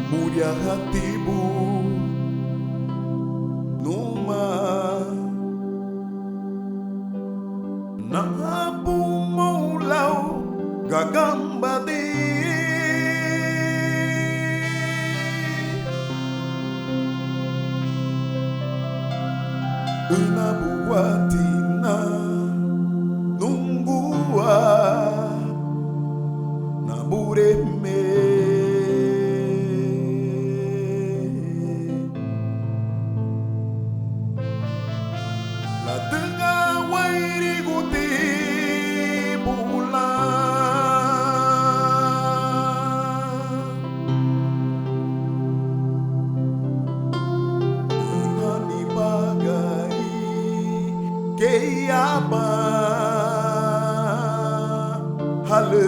mulia hatimu numa nabu maulau gagambadi unabuatina nungua nabureme la tengah wairi guti bulan ihani bagai keyaba hale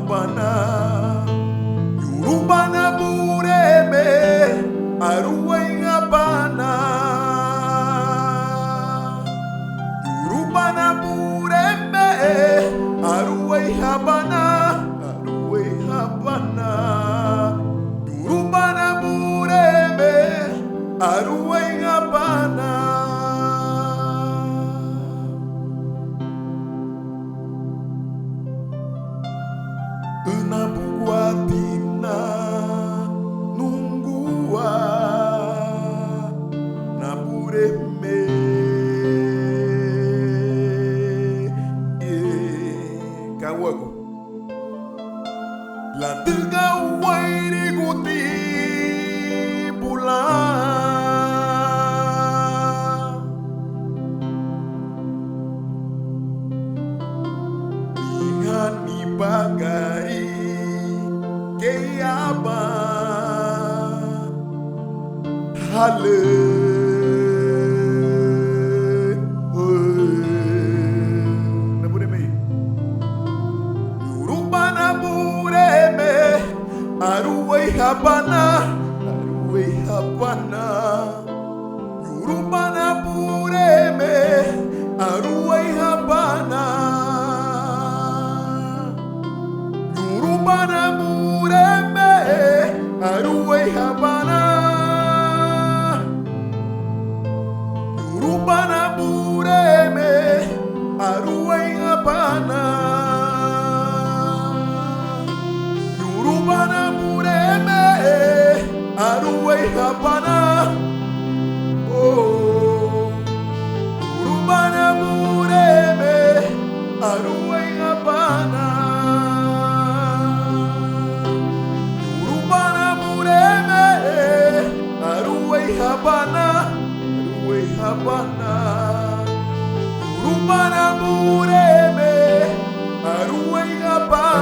Habana, Yurubana bureme, Aruay Habana, Yurubana bureme, Aruay Habana, Aruay Habana, Yurubana bureme, Aruay Habana. Unabuatina nungua nabureme kawago la tengah wairi guti bulan ihani bagai keyaba hale nabureme Yurubana bureme aruay Habana aruay Habana Yurubana bureme aruay Habana Yurubana bureme aruay Habana Yurubana bureme aruay Habana Yurubana bureme aruay Habana oh Yurubana bureme aruay Habana Habana, Aruay Habana, Yurubana bureme, Aruay Habana.